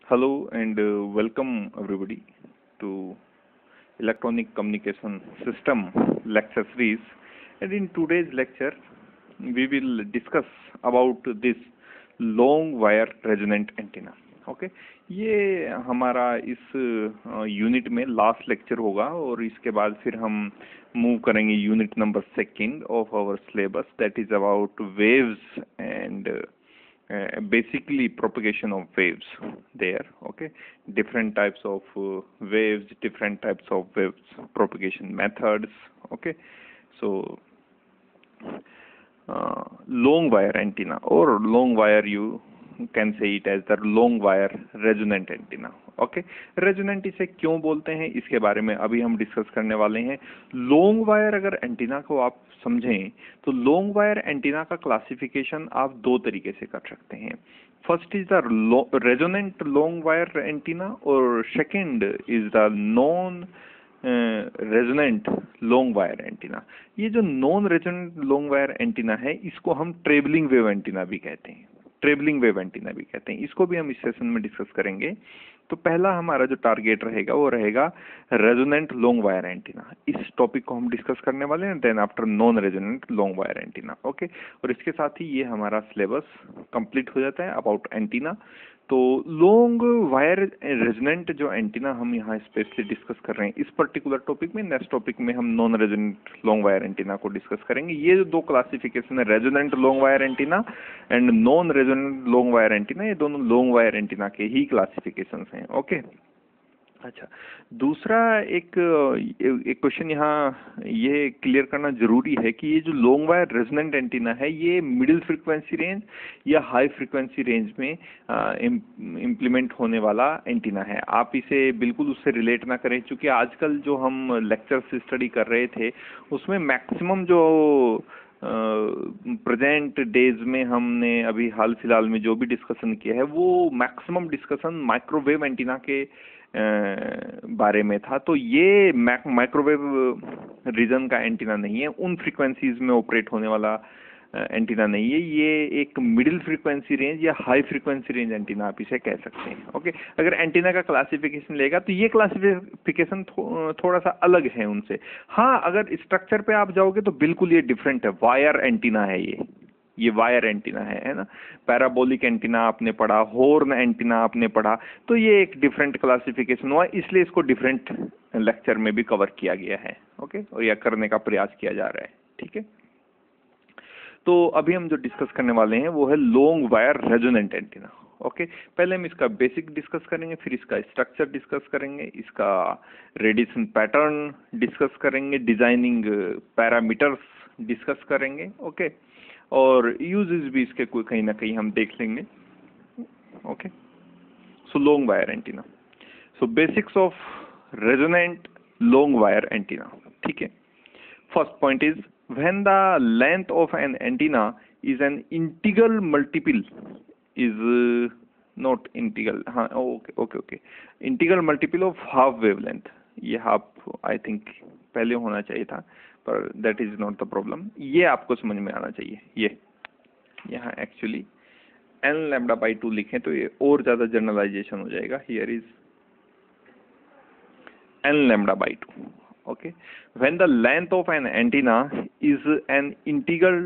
Hello and welcome everybody to Electronic Communication System lecture series. And in today's lecture, we will discuss about this long wire resonant antenna. Okay ये हमारा इस unit में last lecture होगा और इसके बाद फिर हम मूव करेंगे unit number second of our syllabus that is about waves and basically propagation of waves there. Okay, different types of waves, different types of waves propagation methods. Okay, so long wire antenna or long wire, you can say it as the long wire resonant antenna. Okay resonant इसे क्यों बोलते हैं इसके बारे में अभी हम discuss करने वाले हैं. लॉन्ग वायर अगर एंटीना को आप समझें तो लॉन्ग वायर एंटीना का क्लासिफिकेशन आप दो तरीके से कर सकते हैं. First is the resonant long wire antenna और second is the non resonant long wire antenna. ये जो non resonant long wire antenna है इसको हम ट्रेवलिंग वेव एंटीना भी कहते हैं. ट्रेवलिंग वेव एंटीना भी कहते हैं. इसको भी हम इस सेशन में डिस्कस करेंगे. तो पहला हमारा जो टारगेट रहेगा वो रहेगा रेजोनेंट लॉन्ग वायर एंटीना. इस टॉपिक को हम डिस्कस करने वाले हैं. Then after non resonant long wire antenna. Okay और इसके साथ ही ये हमारा सिलेबस कंप्लीट हो जाता है अबाउट एंटीना. तो लॉन्ग वायर रेजोनेंट जो एंटीना हम यहाँ स्पेशली डिस्कस कर रहे हैं इस पर्टिकुलर टॉपिक में, नेक्स्ट टॉपिक में हम non resonant long wire antenna को डिस्कस करेंगे. ये जो दो क्लासिफिकेशन है resonant long wire antenna and non resonant long wire antenna, ये दोनों लॉन्ग वायर एंटीना के ही क्लासिफिकेशंस हैं. ओके अच्छा दूसरा एक क्वेश्चन यहाँ ये क्लियर करना जरूरी है कि ये जो लॉन्ग वायर रेजोनेंट एंटीना है ये मिडिल फ्रीक्वेंसी रेंज या हाई फ्रीक्वेंसी रेंज में इम्प्लीमेंट होने वाला एंटीना है. आप इसे बिल्कुल उससे रिलेट ना करें क्योंकि आजकल जो हम लेक्चर्स स्टडी कर रहे थे उसमें मैक्सिमम जो प्रेजेंट डेज में हमने अभी हाल फिलहाल में जो भी डिस्कशन किया है वो मैक्सिमम डिस्कशन माइक्रोवेव एंटीना के बारे में था. तो ये माइक्रोवेव रीजन का एंटीना नहीं है, उन फ्रीक्वेंसीज में ऑपरेट होने वाला एंटीना नहीं है. ये एक मिडिल फ्रीक्वेंसी रेंज या हाई फ्रीक्वेंसी रेंज एंटीना आप इसे कह सकते हैं. ओके अगर एंटीना का क्लासिफिकेशन लेगा तो ये क्लासिफिकेशन थोड़ा सा अलग है उनसे. हाँ अगर स्ट्रक्चर पे आप जाओगे तो बिल्कुल ये डिफरेंट है. वायर एंटीना है ये वायर एंटीना है ना. पैराबोलिक एंटीना आपने पढ़ा, हॉर्न एंटीना आपने पढ़ा, तो ये एक डिफरेंट क्लासिफिकेशन हुआ इसलिए इसको डिफरेंट लेक्चर में भी कवर किया गया है. ओके और यह करने का प्रयास किया जा रहा है. ठीक है तो अभी हम जो डिस्कस करने वाले हैं वो है long wire resonant antenna. Okay पहले हम इसका बेसिक डिस्कस करेंगे, फिर इसका स्ट्रक्चर डिस्कस करेंगे, इसका रेडिएशन पैटर्न डिस्कस करेंगे, डिजाइनिंग पैरामीटर्स डिस्कस करेंगे. ओके और यूजेस भी इसके कोई कहीं ना कहीं हम देख लेंगे. Okay so long wire antenna. So basics of resonant long wire antenna. ठीक है first point is when the length of an antenna is an integral multiple is not integral हाँ okay integral multiple of half wavelength. ये half I think पहले होना चाहिए था पर that is not the problem. ये आपको समझ में आना चाहिए. ये यहाँ एक्चुअली n लैम्डा बाई 2 लिखें तो ये और ज्यादा जनरलाइजेशन हो जाएगा. Here is n lambda by 2. Okay when the length of an antenna is an integral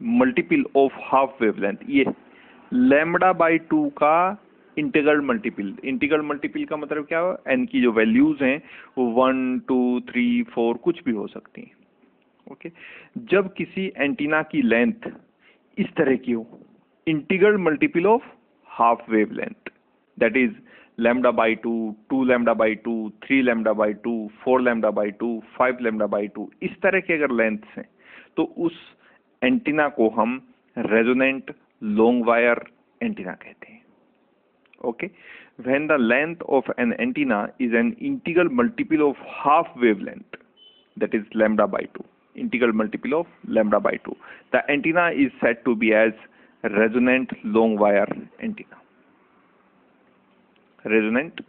multiple of half wavelength, ये lambda by 2 का इंटीग्रल मल्टीपल का मतलब क्या है, n की जो वैल्यूज हैं वो 1 2 3 4 कुछ भी हो सकती हैं. ओके जब किसी एंटीना की लेंथ इस तरह की हो, integral multiple of half wavelength, that is lambda by 2, 2 lambda by 2, 3 lambda by 2, 4 lambda by 2, 5 lambda by 2, इस तरह के अगर लेंथ्स हैं तो उस एंटीना को हम रेजोनेंट लॉन्ग वायर एंटीना कहते हैं. Okay when the length of an antenna is an integral multiple of half wavelength, that is lambda by 2, integral multiple of lambda by 2, the antenna is said to be as resonant long wire antenna. Resonant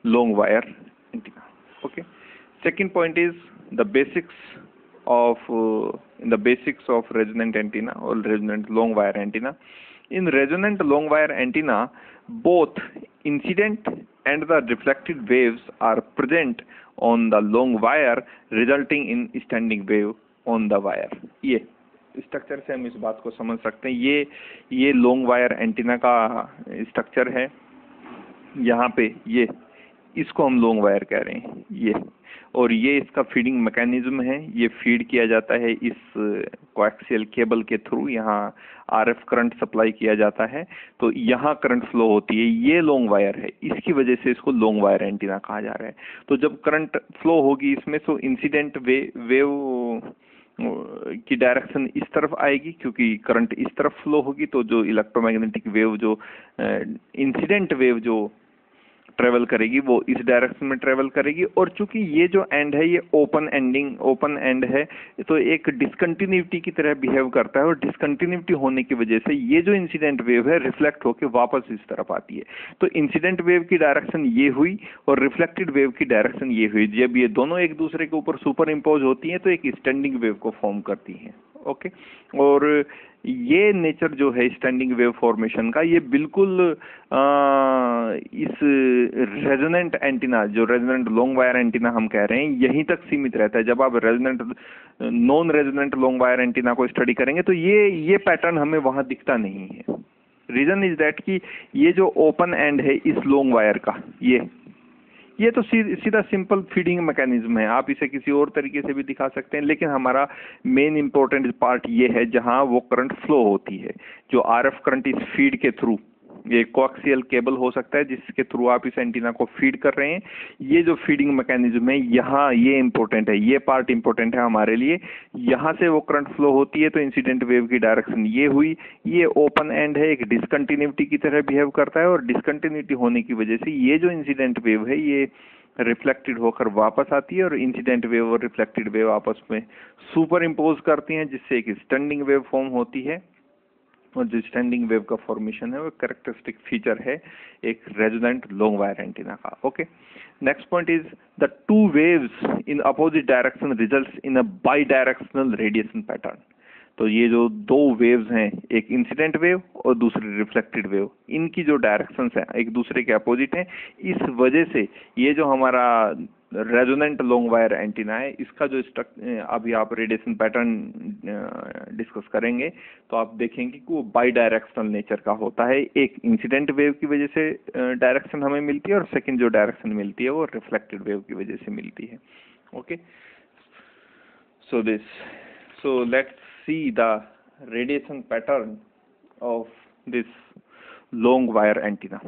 long wire antenna. Okay second point is the basics of resonant antenna or resonant long wire antenna. In resonant long wire antenna both incident and the reflected waves are present on the long wire resulting in standing wave on the wire। ये structure से हम इस बात को समझ सकते हैं। ये लॉन्ग वायर एंटीना का स्ट्रक्चर है। यहाँ पे ये इसको हम लॉन्ग वायर कह रहे हैं ये, और ये इसका फीडिंग मैकेनिज्म है। ये फीड किया जाता है इस कोएक्सियल केबल के थ्रू, यहाँ आरएफ करंट सप्लाई किया जाता है, तो यहाँ करंट फ्लो होती है। ये लॉन्ग वायर है, इसकी वजह से इसको लॉन्ग वायर एंटीना कहा जा रहा है। तो जब करंट फ्लो होगी इसमें, तो इंसिडेंट वेव की डायरेक्शन इस तरफ आएगी, क्योंकि करंट इस तरफ फ्लो होगी, तो जो इलेक्ट्रोमैग्नेटिक वेव जो इंसिडेंट वेव जो ट्रेवल करेगी वो इस डायरेक्शन में ट्रेवल करेगी। और चूंकि ये जो एंड है ये ओपन एंड है, तो एक डिसकंटिन्यूटी की तरह बिहेव करता है, और डिसकंटिन्यूटी होने की वजह से ये जो इंसिडेंट वेव है रिफ्लेक्ट होकर वापस इस तरफ आती है। तो इंसिडेंट वेव की डायरेक्शन ये हुई और रिफ्लेक्टेड वेव की डायरेक्शन ये हुई। जब ये दोनों एक दूसरे के ऊपर सुपर इम्पोज होती हैं तो एक स्टैंडिंग वेव को फॉर्म करती हैं। ओके, और ये नेचर जो है स्टैंडिंग वेव फॉर्मेशन का, ये बिल्कुल इस रेजोनेंट एंटीना, जो रेजोनेंट लॉन्ग वायर एंटीना हम कह रहे हैं, यहीं तक सीमित रहता है। जब आप resonant non resonant long wire antenna को स्टडी करेंगे तो ये पैटर्न हमें वहां दिखता नहीं है। रीजन इज दैट कि ये जो ओपन एंड है इस लॉन्ग वायर का, ये तो सीधा सिंपल फीडिंग मैकेनिज्म है। आप इसे किसी और तरीके से भी दिखा सकते हैं, लेकिन हमारा मेन इंपॉर्टेंट पार्ट ये है जहां वो करंट फ्लो होती है, जो आरएफ करंट इस फीड के थ्रू, ये कोएक्सियल केबल हो सकता है जिसके थ्रू आप इस एंटीना को फीड कर रहे हैं। ये जो फीडिंग मैकेनिज्म है यहाँ, ये इंपॉर्टेंट है, ये पार्ट इंपॉर्टेंट है हमारे लिए। यहाँ से वो करंट फ्लो होती है तो इंसिडेंट वेव की डायरेक्शन ये हुई। ये ओपन एंड है, एक डिसकंटिन्यूटी की तरह बिहेव करता है, और डिसकंटिन्यूटी होने की वजह से ये जो इंसिडेंट वेव है ये रिफ्लेक्टेड होकर वापस आती है, और इंसिडेंट वेव और रिफ्लेक्टेड वेव आपस में सुपर इम्पोज करती हैं, जिससे एक स्टैंडिंग वेव फॉर्म होती है। और जो स्टैंडिंग वेव का फॉर्मेशन है वो कैरेक्टरिस्टिक फीचर है एक रेजोनेंट लॉन्ग वायर एंटीना का। Okay, next point is the two waves in opposite direction results in a by directional radiation pattern. तो ये जो दो वेव्स हैं, एक इंसिडेंट वेव और दूसरी रिफ्लेक्टेड वेव, इनकी जो डायरेक्शंस हैं एक दूसरे के अपोजिट हैं। इस वजह से ये जो हमारा रेजोनेंट लॉन्ग वायर एंटीना है, इसका जो अभी आप रेडिएशन पैटर्न डिस्कस करेंगे तो आप देखेंगे कि वो बाई डायरेक्शनल नेचर का होता है। एक इंसिडेंट वेव की वजह से डायरेक्शन हमें मिलती है, और सेकंड जो डायरेक्शन मिलती है वो रिफ्लेक्टेड वेव की वजह से मिलती है। Okay, so let's see the radiation pattern of this long wire antenna।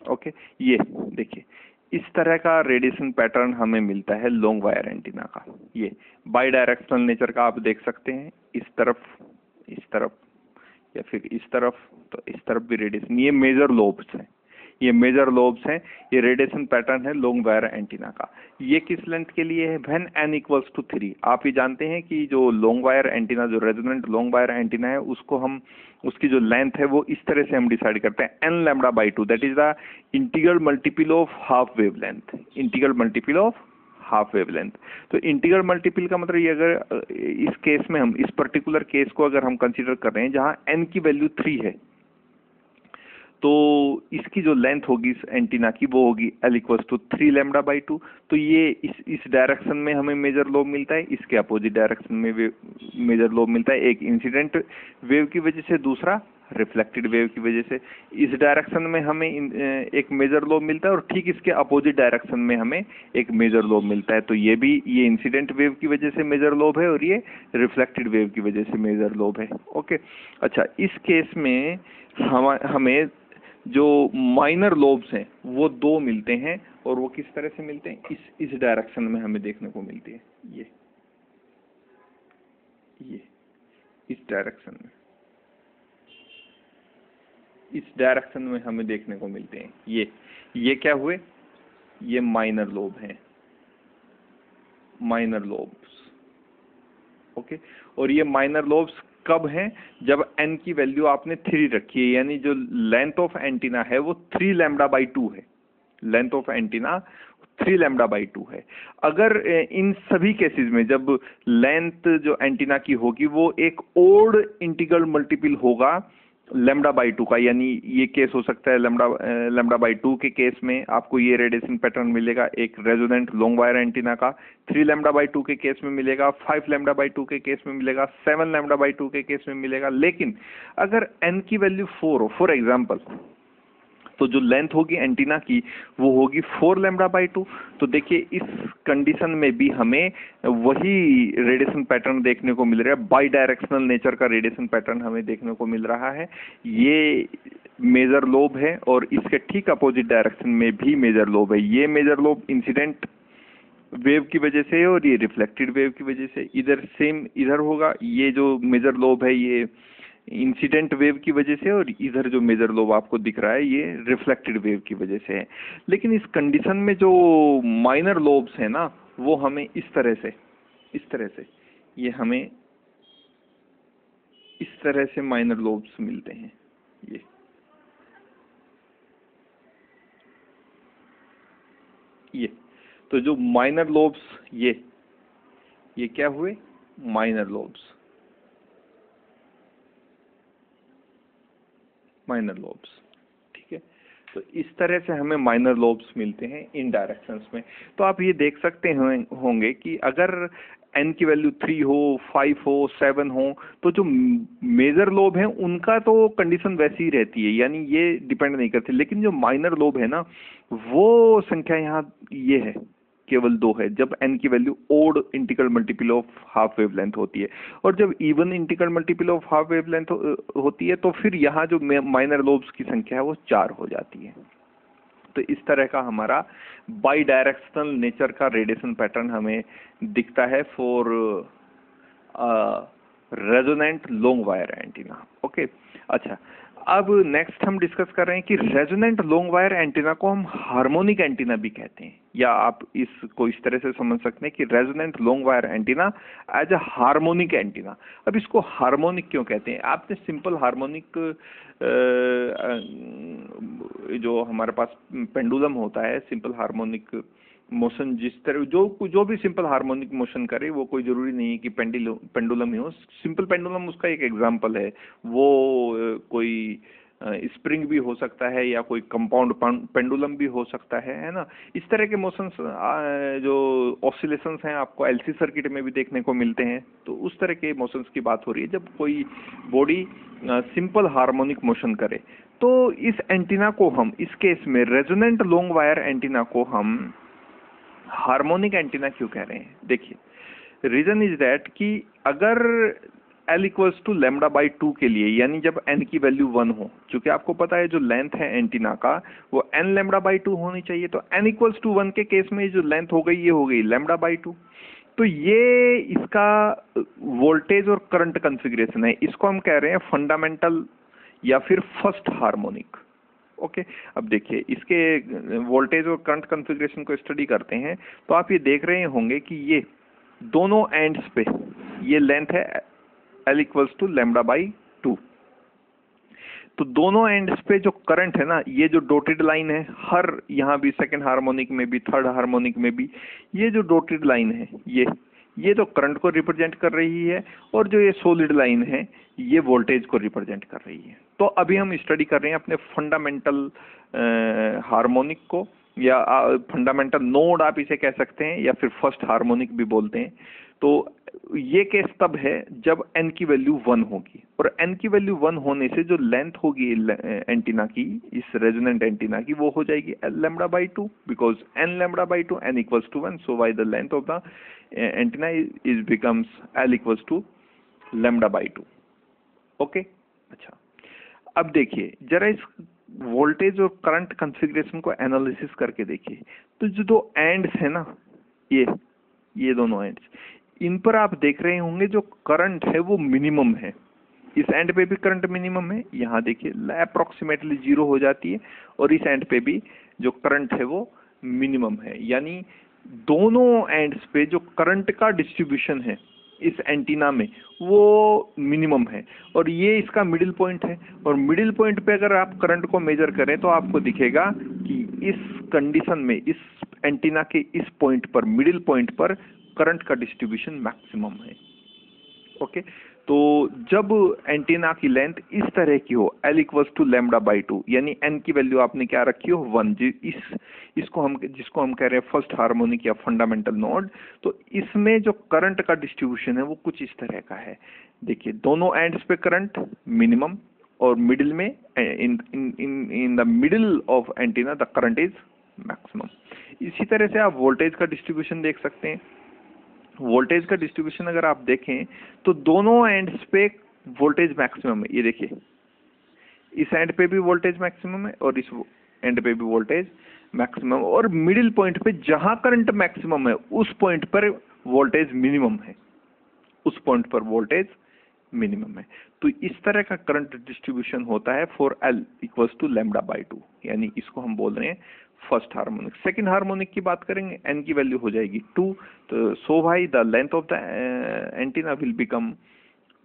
Okay, ये देखिए इस तरह का रेडिएशन पैटर्न हमें मिलता है लॉन्ग वायर एंटीना का। ये बाई डायरेक्शनल नेचर का आप देख सकते हैं, इस तरफ या फिर इस तरफ, तो इस तरफ भी रेडिएशन, ये मेजर लोब्स हैं, ये रेडिएशन पैटर्न है लॉन्ग वायर एंटीना का। ये किस लेंथ के लिए है? When n equals to 3। आप ये जानते हैं कि जो लॉन्ग वायर एंटीना, जो रेजोनेंट लॉन्ग वायर एंटीना है, उसको हम, उसकी जो लेंथ है वो इस तरह से हम डिसाइड करते हैं, n λ/2, that is the integral multiple of half wave length. Integral multiple of half wave length. तो इंटीग्रल मल्टीपल का मतलब ये, अगर इस केस में हम, इस पर्टिकुलर केस को अगर हम कंसीडर कर रहे हैं जहां n की वैल्यू 3 है, तो इसकी जो लेंथ होगी इस एंटीना की वो होगी L इक्वल्स टू 3 λ/2। तो ये इस डायरेक्शन में हमें मेजर लोब मिलता है, इसके अपोजिट डायरेक्शन में मेजर लोब मिलता है, एक इंसिडेंट वेव की वजह से, दूसरा रिफ्लेक्टेड वेव की वजह से। इस डायरेक्शन में हमें एक मेजर लोब मिलता है, और ठीक इसके अपोजिट डायरेक्शन में हमें एक मेजर लोब मिलता है। तो ये इंसिडेंट वेव की वजह से मेजर लोब है, और ये रिफ्लेक्टेड वेव की वजह से मेजर लोब है। ओके, अच्छा, इस केस में हमें जो माइनर लोब्स हैं वो 2 मिलते हैं, और वो किस तरह से मिलते हैं? इस डायरेक्शन में हमें देखने को मिलती है। ये इस डायरेक्शन में हमें देखने को मिलते हैं। ये क्या हुए? ये माइनर लोब हैं, माइनर लोब्स। ओके, और ये माइनर लोब्स कब हैं? जब n की वैल्यू आपने 3 रखी है, यानी जो लेंथ ऑफ एंटीना है वो 3 λ/2 है। लेंथ ऑफ एंटीना 3 λ/2 है। अगर इन सभी केसेस में जब लेंथ जो एंटीना की होगी वो एक ओड इंटीग्रल मल्टीपल होगा, λ/2 का, यानी ये केस हो सकता है λ/2 के केस में आपको ये रेडिएशन पैटर्न मिलेगा एक रेजोनेंट लॉन्ग वायर एंटीना का, 3λ/2 के केस में मिलेगा, 5λ/2 के केस में मिलेगा, 7λ/2 के केस में मिलेगा। लेकिन अगर n की वैल्यू 4 हो फॉर एग्जाम्पल, तो जो लेंथ होगी एंटीना की वो होगी 4λ/2। तो देखिए इस कंडीशन में भी हमें वही रेडिएशन पैटर्न देखने को मिल रहा है, बाई डायरेक्शनल नेचर का रेडिएशन पैटर्न हमें देखने को मिल रहा है। ये मेजर लोब है और इसके ठीक अपोजिट डायरेक्शन में भी मेजर लोब है। ये मेजर लोब इंसिडेंट वेव की वजह से और ये रिफ्लेक्टेड वेव की वजह से, इधर सेम इधर होगा। ये जो मेजर लोब है ये इंसिडेंट वेव की वजह से, और इधर जो मेजर लोब आपको दिख रहा है ये रिफ्लेक्टेड वेव की वजह से है। लेकिन इस कंडीशन में जो माइनर लोब्स हैं ना, वो हमें इस तरह से ये हमें इस तरह से माइनर लोब्स मिलते हैं। ये तो जो माइनर लोब्स, ये क्या हुए, माइनर लोब्स, ठीक है। तो इस तरह से हमें माइनर लोब्स मिलते हैं इन डायरेक्शंस में। तो आप ये देख सकते होंगे कि अगर n की वैल्यू 3 हो, 5 हो, 7 हो, तो जो मेजर लोब है उनका तो कंडीशन वैसी ही रहती है, यानी ये डिपेंड नहीं करती। लेकिन जो माइनर लोब है ना, वो संख्या यहाँ ये है, केवल 2 है, जब n की value odd integral multiple of half wave length होती है। और जब even integral multiple of half wave length होती है तो फिर यहाँ जो माइनर लोब्स की संख्या है वो 4 हो जाती है। तो इस तरह का हमारा बाई डायरेक्शनल नेचर का रेडिएशन पैटर्न हमें दिखता है for resonant long wire antenna. Okay, अच्छा, अब नेक्स्ट हम डिस्कस कर रहे हैं कि रेजोनेंट लॉन्ग वायर एंटीना को हम हार्मोनिक एंटीना भी कहते हैं, या आप इसको इस तरह से समझ सकते हैं कि resonant long wire antenna as a harmonic antenna. अब इसको हार्मोनिक क्यों कहते हैं? आपने सिंपल हार्मोनिक जो हमारे पास पेंडुलम होता है, सिंपल हार्मोनिक मोशन, जिस तरह जो भी सिंपल हार्मोनिक मोशन करे, वो कोई जरूरी नहीं है कि पेंडुलम ही हो। सिंपल पेंडुलम उसका एक एग्जांपल है, वो कोई स्प्रिंग भी हो सकता है या कोई कंपाउंड पेंडुलम भी हो सकता है ना। इस तरह के मोशंस जो ऑसिलेशंस हैं आपको एलसी सर्किट में भी देखने को मिलते हैं। तो उस तरह के मोशंस की बात हो रही है जब कोई बॉडी सिंपल हार्मोनिक मोशन करे। तो इस एंटीना को हम, इस केस में रेजोनेंट लॉन्ग वायर एंटीना को हम हार्मोनिक एंटीना क्यों कह रहे हैं? देखिए, रीजन इज दैट कि अगर L इक्वल्स टू λ/2 के लिए, यानी जब n की वैल्यू 1 हो, क्योंकि आपको पता है जो लेंथ है एंटीना का वो n λ/2 होनी चाहिए। तो n इक्वल्स टू 1 के केस में जो लेंथ हो गई ये हो गई λ/2। तो ये इसका वोल्टेज और करंट कॉन्फ़िगरेशन है, इसको हम कह रहे हैं फंडामेंटल या फिर फर्स्ट हार्मोनिक। ओके, अब देखिए इसके वोल्टेज और करंट कॉन्फ़िगरेशन को स्टडी करते हैं तो आप ये देख रहे होंगे कि ये दोनों एंड्स पे ये लेंथ है L इक्वल्स टू λ/2। तो दोनों एंड्स पे जो करंट है ना, ये जो डॉटेड लाइन है, हर यहाँ भी सेकंड हार्मोनिक में भी थर्ड हार्मोनिक में भी ये जो डॉटेड लाइन है ये तो करंट को रिप्रेजेंट कर रही है, और जो ये सॉलिड लाइन है ये वोल्टेज को रिप्रेजेंट कर रही है। तो अभी हम स्टडी कर रहे हैं अपने फंडामेंटल हार्मोनिक को, या फंडामेंटल नोड आप इसे कह सकते हैं, या फिर फर्स्ट हार्मोनिक भी बोलते हैं। तो ये केस तब है जब n की वैल्यू 1 होगी, और n की वैल्यू 1 होने से जो लेंथ होगी एंटीना की, इस रेजोनेंट एंटीना की, वो हो जाएगी λ/2, because n n equals to 1, so by the length of the antenna is becomes L equals to λ/2। Okay, अच्छा, अब देखिए जरा इस वोल्टेज और करंट कॉन्फ़िगरेशन को एनालिसिस करके देखिए। तो जो दो एंड्स है ना, ये दोनों एंड्स, इन पर आप देख रहे होंगे जो करंट है वो मिनिमम है। इस एंड पे भी करंट मिनिमम है, यहाँ देखिए अप्रोक्सीमेटली 0 हो जाती है, और इस एंड पे भी जो करंट है वो मिनिमम है। यानी दोनों एंड्स पे जो करंट का डिस्ट्रीब्यूशन है इस एंटीना में वो मिनिमम है, और ये इसका मिडिल पॉइंट है। और मिडिल पॉइंट पे अगर आप करंट को मेजर करें तो आपको दिखेगा कि इस कंडीशन में, इस एंटीना के इस पॉइंट पर, मिडिल पॉइंट पर करंट का डिस्ट्रीब्यूशन मैक्सिमम है। ओके, तो जब एंटीना की लेंथ इस तरह की हो L इक्वल्स टू λ/2, यानी n की वैल्यू आपने क्या रखी हो 1, इसको हम जिसको हम कह रहे हैं फर्स्ट हार्मोनिक या फंडामेंटल नोड, तो इसमें जो करंट का डिस्ट्रीब्यूशन है वो कुछ इस तरह का है। देखिए दोनों एंड्स पे करंट मिनिमम और मिडिल में in the middle of antenna the current is maximum. इसी तरह से आप वोल्टेज का डिस्ट्रीब्यूशन देख सकते हैं। वोल्टेज का डिस्ट्रीब्यूशन अगर आप देखें तो दोनों एंड्स पे वोल्टेज मैक्सिमम है। ये देखिए इस एंड पे भी वोल्टेज मैक्सिमम है और इस एंड पे भी वोल्टेज मैक्सिमम, और मिडिल पॉइंट पे जहां करंट मैक्सिमम है उस पॉइंट पर वोल्टेज मिनिमम है, उस पॉइंट पर वोल्टेज मिनिमम है। तो इस तरह का करंट डिस्ट्रीब्यूशन होता है फॉर L इक्वल्स टू λ/2, यानी इसको हम बोल रहे हैं फर्स्ट हार्मोनिक। सेकंड हार्मोनिक की बात करेंगे, n की वैल्यू हो जाएगी 2, तो सो भाई the length of the antenna will become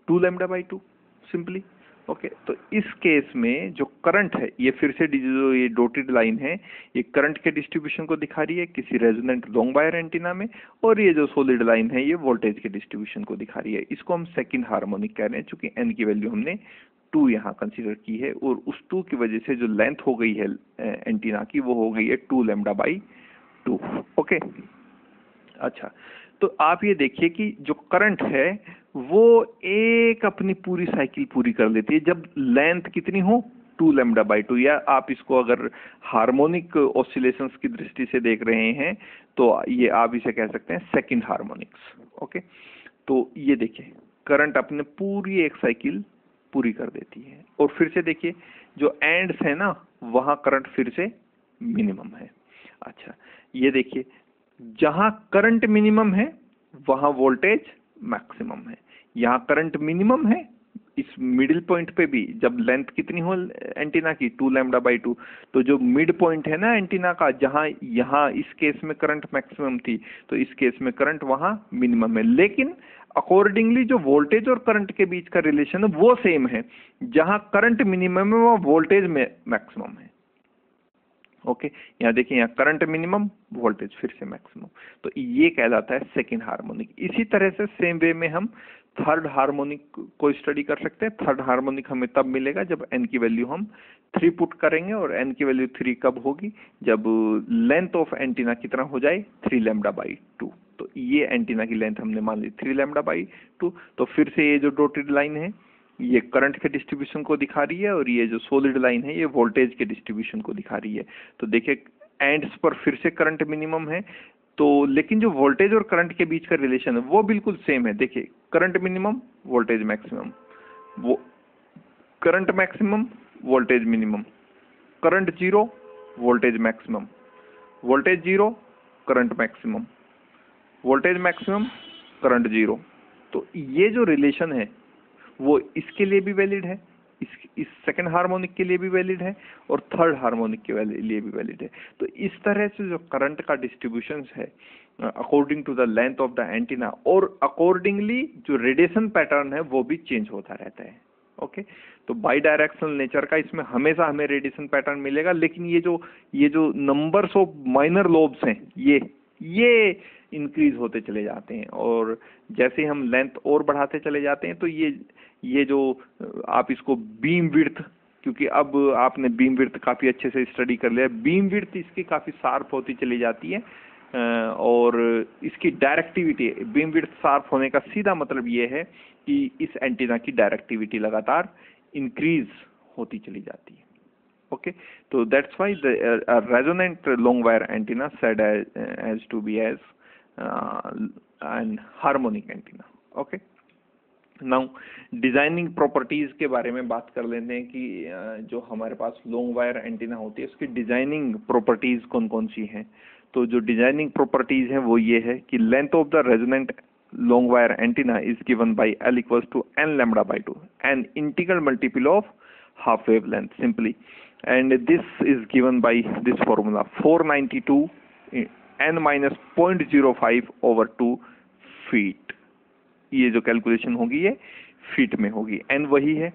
2 λ/2 simply. Okay, तो इस केस में जो करंट है, ये फिर से जो ये डॉटेड लाइन है ये करंट के डिस्ट्रीब्यूशन को दिखा रही है किसी रेजोनेंट लॉन्ग वायर एंटीना में, और ये जो सॉलिड लाइन है ये वोल्टेज के डिस्ट्रीब्यूशन को दिखा रही है। इसको हम सेकंड हार्मोनिक कह रहे हैं, चूंकि n की वैल्यू हमने 2 यहाँ कंसीडर की है, और उस 2 की वजह से जो लेंथ हो गई है एंटीना की वो हो गई है 2 λ/2। ओके, अच्छा, तो आप ये देखिए कि जो करंट है वो एक अपनी पूरी साइकिल पूरी कर लेती है जब लेंथ कितनी हो 2 λ/2, या आप इसको अगर हार्मोनिक ऑसिलेशंस की दृष्टि से देख रहे हैं तो ये आप इसे कह सकते हैं सेकंड हार्मोनिक्स। ओके, तो ये देखिए करंट अपने पूरी एक साइकिल पूरी कर देती है, और फिर से देखिए जो एंड्स है ना वहां करंट फिर से मिनिमम है। अच्छा, ये देखिए जहां करंट मिनिमम है वहां वोल्टेज मैक्सिमम है, यहाँ करंट मिनिमम है इस मिडिल पॉइंट पे भी, जब लेंथ कितनी हो एंटीना की 2 λ/2, तो जो मिड पॉइंट है ना एंटीना का, जहां यहाँ इस केस में करंट मैक्सिमम थी तो इस केस में करंट वहां मिनिमम है, लेकिन अकॉर्डिंगली जो वोल्टेज और करंट के बीच का रिलेशन है वो सेम है, जहां करंट मिनिमम है वहां वोल्टेज में मैक्सिमम है। ओके, यहाँ देखिए यहाँ करंट मिनिमम वोल्टेज फिर से मैक्सिमम, तो ये कहलाता है सेकंड हार्मोनिक। इसी तरह से सेम वे में हम थर्ड हार्मोनिक को स्टडी कर सकते हैं। थर्ड हार्मोनिक हमें तब मिलेगा जब n की वैल्यू हम 3 पुट करेंगे, और n की वैल्यू 3 कब होगी जब लेंथ ऑफ एंटीना कितना हो जाए 3 λ/2। तो ये एंटीना की लेंथ हमने मान ली 3 λ/2, तो फिर से ये जो डॉटेड लाइन है ये करंट के डिस्ट्रीब्यूशन को दिखा रही है, और ये जो सॉलिड लाइन है ये वोल्टेज के डिस्ट्रीब्यूशन को दिखा रही है। तो देखिए एंड्स पर फिर से करंट मिनिमम है, तो लेकिन जो वोल्टेज और करंट के बीच का रिलेशन है वो बिल्कुल सेम है। देखिए करंट मिनिमम वोल्टेज मैक्सिमम, वो current maximum voltage minimum, current zero voltage maximum, voltage zero current maximum, voltage maximum current zero. तो ये जो रिलेशन है वो इसके लिए भी वैलिड है, इस सेकंड हार्मोनिक के लिए भी वैलिड है, और थर्ड हार्मोनिक के लिए भी वैलिड है। तो इस तरह से जो करंट का डिस्ट्रीब्यूशन है according to the length of the antenna, और अकॉर्डिंगली जो रेडिएशन पैटर्न है वो भी चेंज होता रहता है। ओके, तो बाई डायरेक्शनल नेचर का इसमें हमेशा हमें रेडिएशन पैटर्न मिलेगा, लेकिन ये जो नंबर्स ऑफ माइनर लोब्स हैं ये इंक्रीज होते चले जाते हैं, और जैसे हम लेंथ और बढ़ाते चले जाते हैं तो ये जो आप इसको बीम विड्थ, क्योंकि अब आपने बीम विड्थ काफी अच्छे से स्टडी कर लिया, बीम विड्थ इसकी काफी शार्प होती चली जाती है, और इसकी डायरेक्टिविटी, बीम विड्थ शार्प होने का सीधा मतलब ये है कि इस एंटीना की डायरेक्टिविटी लगातार इंक्रीज होती चली जाती है। Okay, so that's why the resonant long wire antenna said as to be as an harmonic antenna. Okay, now designing properties के बारे में बात कर लेते हैं कि जो हमारे पास लॉन्ग वायर एंटीना होती है उसकी डिजाइनिंग प्रॉपर्टीज कौन कौन सी हैं। तो जो डिजाइनिंग प्रॉपर्टीज हैं वो ये है कि length of the resonant long wire antenna is given by L equals to n λ/2, an integral multiple of half wave length simply, and this is given by this formula 492 n minus 0.05 over 2 feet। ये जो calculation होगी ये feet में होगी, n वही है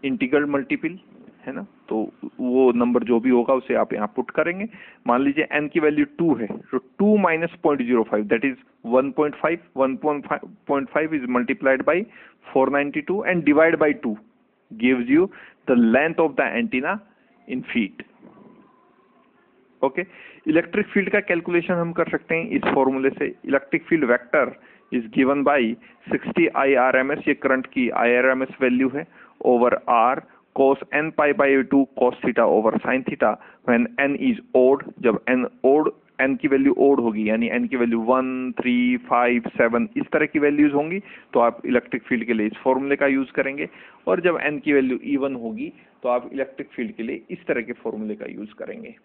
integral multiple है ना। तो वो नंबर जो भी होगा उसे आप यहाँ पुट करेंगे। मान लीजिए n की वैल्यू 2 है, तो 2 minus 0.05 that is 1.5। 1.5 is multiplied by 492 and divide by 2 gives you the length of the antenna in feet. Okay, electric field का कैलकुलेशन हम कर सकते हैं इस फॉर्मूले से। Electric field vector is given by 60 IRMS, ये करंट की IRMS वैल्यू है, over R cos n pi by 2 cos theta over sin theta when n is odd। जब n odd, n की वैल्यू ओड होगी यानी n की value 1, 3, 5, 7 इस तरह की वैल्यूज होंगी तो आप इलेक्ट्रिक फील्ड के लिए इस फॉर्मूले का यूज करेंगे। और जब n की वैल्यू इवन होगी तो आप इलेक्ट्रिक फील्ड के लिए इस तरह के फॉर्मूले का यूज करेंगे।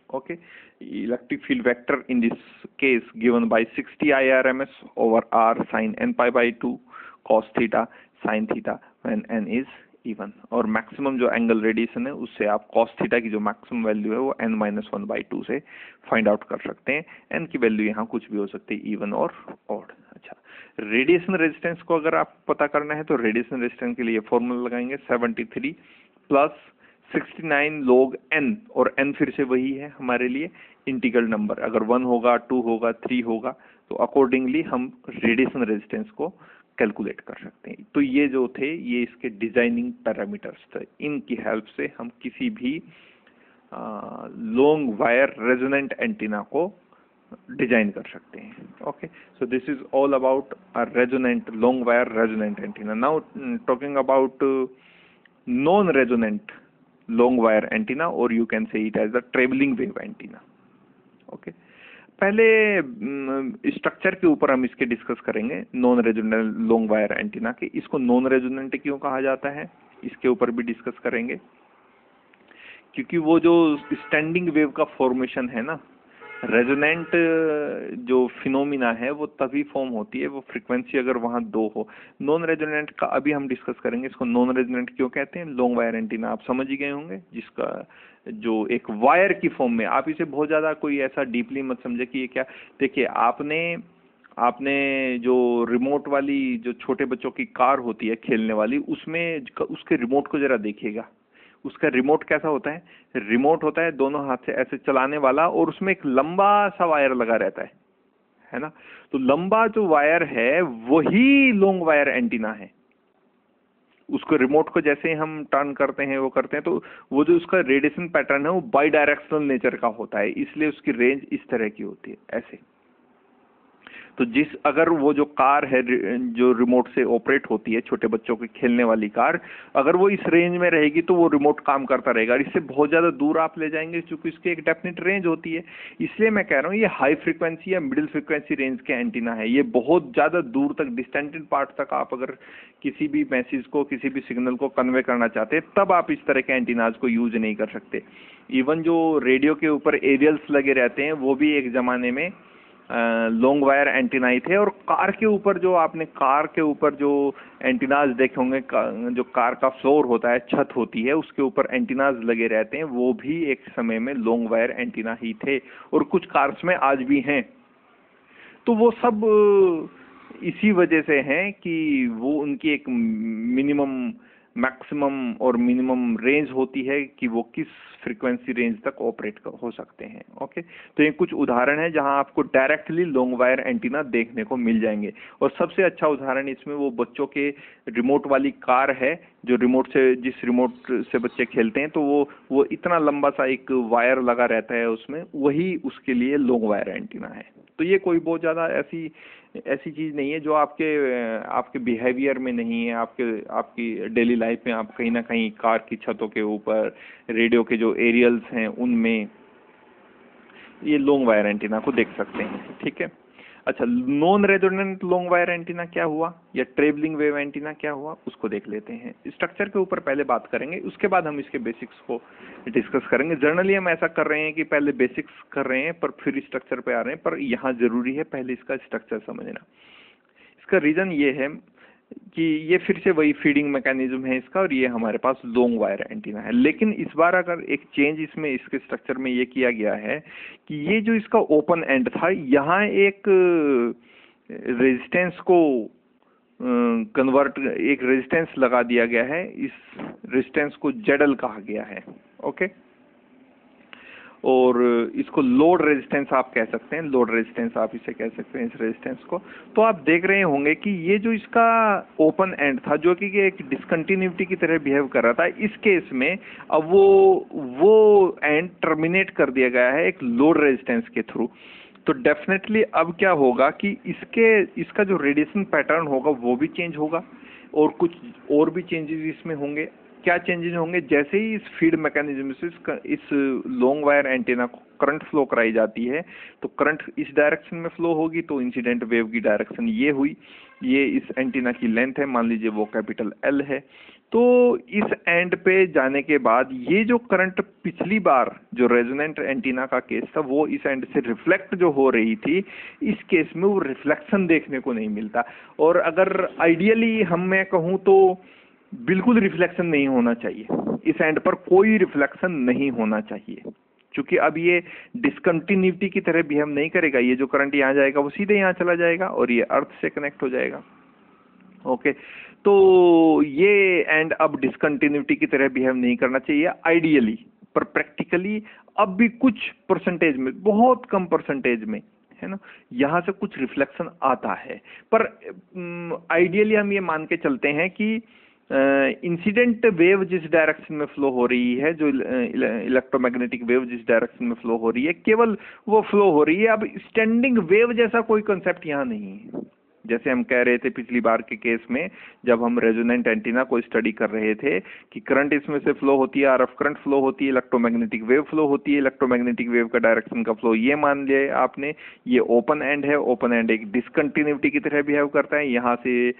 Okay, electric field vector in this case given by 60 IRMS over R sin n pi by 2 cos theta sin theta when n is even। और मैक्सिमम जो एंगल रेडिएशन है उससे आप cos थीटा की जो मैक्सिमम वैल्यू है वो n-1/2 से फाइंड आउट कर सकते हैं। n की वैल्यू यहाँ कुछ भी हो सकती है, इवन और ऑड। अच्छा, रेडिएशन रेजिस्टेंस को अगर आप पता करना है तो रेडिएशन रेजिस्टेंस के लिए फॉर्मूला लगाएंगे 73 प्लस 69 log n, और n फिर से वही है हमारे लिए इंटीग्रल नंबर, अगर 1 होगा 2 होगा 3 होगा तो अकॉर्डिंगली हम रेडिएशन रेजिस्टेंस को कैलकुलेट कर सकते हैं। तो ये जो थे ये इसके डिजाइनिंग पैरामीटर्स थे, इनकी हेल्प से हम किसी भी लॉन्ग वायर रेजोनेंट एंटीना को डिजाइन कर सकते हैं। Okay, so this is all about a resonant long wire resonant antenna. Now talking about non resonant long wire antenna, or you can say it as the traveling wave antenna। Okay, पहले structure के ऊपर हम इसके discuss करेंगे non resonant long wire antenna के। इसको non resonant क्यों कहा जाता है इसके ऊपर भी डिस्कस करेंगे, क्योंकि वो जो स्टैंडिंग वेव का फॉर्मेशन है ना, रेजोनेंट जो फिनोमिना है वो तभी फॉर्म होती है वो फ्रीक्वेंसी अगर वहां 2 हो। नॉन रेजोनेंट का अभी हम डिस्कस करेंगे, इसको नॉन रेजोनेंट क्यों कहते हैं। लॉन्ग वायर एंटीना आप समझ ही गए होंगे, जिसका जो एक वायर की फॉर्म में, आप इसे बहुत ज्यादा कोई ऐसा डीपली मत समझे कि ये क्या। देखिए, आपने जो रिमोट वाली जो छोटे बच्चों की कार होती है खेलने वाली, उसमें उसके रिमोट को जरा देखिएगा। उसका रिमोट कैसा होता है, रिमोट होता है दोनों हाथ से ऐसे चलाने वाला, और उसमें एक लंबा सा वायर लगा रहता है ना। तो लंबा जो वायर है वही लॉन्ग वायर एंटीना है। उसको रिमोट को जैसे हम टर्न करते हैं वो करते हैं, तो वो जो उसका रेडिएशन पैटर्न है वो बाई डायरेक्शनल नेचर का होता है, इसलिए उसकी रेंज इस तरह की होती है ऐसे। तो अगर वो जो कार है जो रिमोट से ऑपरेट होती है, छोटे बच्चों की खेलने वाली कार, अगर वो इस रेंज में रहेगी तो वो रिमोट काम करता रहेगा। और इससे बहुत ज्यादा दूर आप ले जाएंगे क्योंकि इसकी एक डेफिनेट रेंज होती है। इसलिए मैं कह रहा हूँ ये हाई फ्रीक्वेंसी या मिडिल फ्रीक्वेंसी रेंज के एंटीना है। ये बहुत ज्यादा दूर तक, डिस्टेंटेड पार्ट तक आप अगर किसी भी मैसेज को, किसी भी सिग्नल को कन्वे करना चाहते हैं, तब आप इस तरह के एंटीनाज को यूज नहीं कर सकते। इवन जो रेडियो के ऊपर एरियल्स लगे रहते हैं वो भी एक जमाने में लॉन्ग वायर एंटीना ही थे। और कार के ऊपर जो आपने कार के ऊपर जो एंटीनाज देखे होंगे, जो कार का फ्लोर होता है, छत होती है, उसके ऊपर एंटीनाज लगे रहते हैं, वो भी एक समय में लॉन्ग वायर एंटीना ही थे, और कुछ कार्स में आज भी हैं। तो वो सब इसी वजह से हैं कि वो उनकी एक मिनिमम, मैक्सिमम और मिनिमम रेंज होती है कि वो किस फ्रीक्वेंसी रेंज तक ऑपरेट हो सकते हैं। ओके, तो ये कुछ उदाहरण है जहां आपको डायरेक्टली लॉन्ग वायर एंटीना देखने को मिल जाएंगे। और सबसे अच्छा उदाहरण इसमें वो बच्चों के रिमोट वाली कार है, जो रिमोट से, जिस रिमोट से बच्चे खेलते हैं, तो वो इतना लंबा सा एक वायर लगा रहता है उसमें, वही उसके लिए लॉन्ग वायर एंटीना है। तो ये कोई बहुत ज्यादा ऐसी चीज नहीं है जो आपके बिहेवियर में नहीं है, आपकी डेली लाइफ में आप कहीं ना कहीं कार की छतों के ऊपर, रेडियो के जो एरियल्स हैं उनमें ये लॉन्ग वायर एंटीना को देख सकते हैं। ठीक है, अच्छा, non resonant long wire antenna क्या हुआ, या ट्रेवलिंग वेव एंटीना क्या हुआ, उसको देख लेते हैं। स्ट्रक्चर के ऊपर पहले बात करेंगे, उसके बाद हम इसके बेसिक्स को डिस्कस करेंगे। जनरली हम ऐसा कर रहे हैं कि पहले बेसिक्स कर रहे हैं पर फिर स्ट्रक्चर पे आ रहे हैं, पर यहाँ जरूरी है पहले इसका स्ट्रक्चर समझना। इसका रीजन ये है कि ये फिर से वही फीडिंग मैकेनिज्म है इसका, और ये हमारे पास लॉन्ग वायर एंटीना है। लेकिन इस बार अगर एक चेंज इसमें इसके स्ट्रक्चर में ये किया गया है कि ये जो इसका ओपन एंड था, यहाँ एक रेजिस्टेंस को कन्वर्ट एक रेजिस्टेंस लगा दिया गया है, इस रेजिस्टेंस को ZL कहा गया है। ओके, और इसको लोड रेजिस्टेंस आप कह सकते हैं, लोड रेजिस्टेंस आप इसे कह सकते हैं इस रेजिस्टेंस को। तो आप देख रहे होंगे कि ये जो इसका ओपन एंड था जो कि एक डिसकंटिन्यूटी की तरह बिहेव कर रहा था, इस केस में अब वो एंड टर्मिनेट कर दिया गया है एक लोड रेजिस्टेंस के थ्रू। तो डेफिनेटली अब क्या होगा कि इसका जो रेडिएशन पैटर्न होगा वो भी चेंज होगा, और कुछ और भी चेंजेस इसमें होंगे। क्या चेंजेस होंगे? जैसे ही इस फीड मैकेनिज्म से इस लॉन्ग वायर एंटीना को करंट फ्लो कराई जाती है, तो करंट इस डायरेक्शन में फ्लो होगी, तो इंसिडेंट वेव की डायरेक्शन ये हुई। ये इस एंटीना की लेंथ है, मान लीजिए वो कैपिटल L है। तो इस एंड पे जाने के बाद ये जो करंट पिछली बार जो रेजोनेंट एंटीना का केस था, वो इस एंड से रिफ्लेक्ट जो हो रही थी, इस केस में वो रिफ्लेक्शन देखने को नहीं मिलता। और अगर आइडियली मैं कहूँ तो बिल्कुल रिफ्लेक्शन नहीं होना चाहिए, इस एंड पर कोई रिफ्लेक्शन नहीं होना चाहिए, क्योंकि अब ये डिसकंटिन्यूटी की तरह बिहेव नहीं करेगा। ये जो करंट यहाँ जाएगा वो सीधे यहाँ चला जाएगा और ये अर्थ से कनेक्ट हो जाएगा। ओके, तो ये एंड अब डिसकंटिन्यूटी की तरह बिहेव नहीं करना चाहिए आइडियली, पर प्रैक्टिकली अब भी कुछ परसेंटेज में, बहुत कम परसेंटेज में, है ना, यहाँ से कुछ रिफ्लेक्शन आता है। पर आइडियली हम ये मान के चलते हैं कि इंसिडेंट वेव जिस डायरेक्शन में फ्लो हो रही है, जो इलेक्ट्रोमैग्नेटिक वेव जिस डायरेक्शन में फ्लो हो रही है, केवल वो फ्लो हो रही है। अब स्टैंडिंग वेव जैसा कोई कंसेप्ट यहाँ नहीं है। जैसे हम कह रहे थे पिछली बार के केस में, जब हम रेजोनेंट एंटीना को स्टडी कर रहे थे कि करंट इसमें से फ्लो होती है, RF करंट फ्लो होती है, इलेक्ट्रोमैग्नेटिक वेव फ्लो होती है। इलेक्ट्रोमैग्नेटिक वेव का डायरेक्शन का फ्लो ये मान लिया आपने, ये ओपन एंड है। ओपन एंड एक डिसकंटिन्यूटी की तरह बिहेव करता है। यहाँ से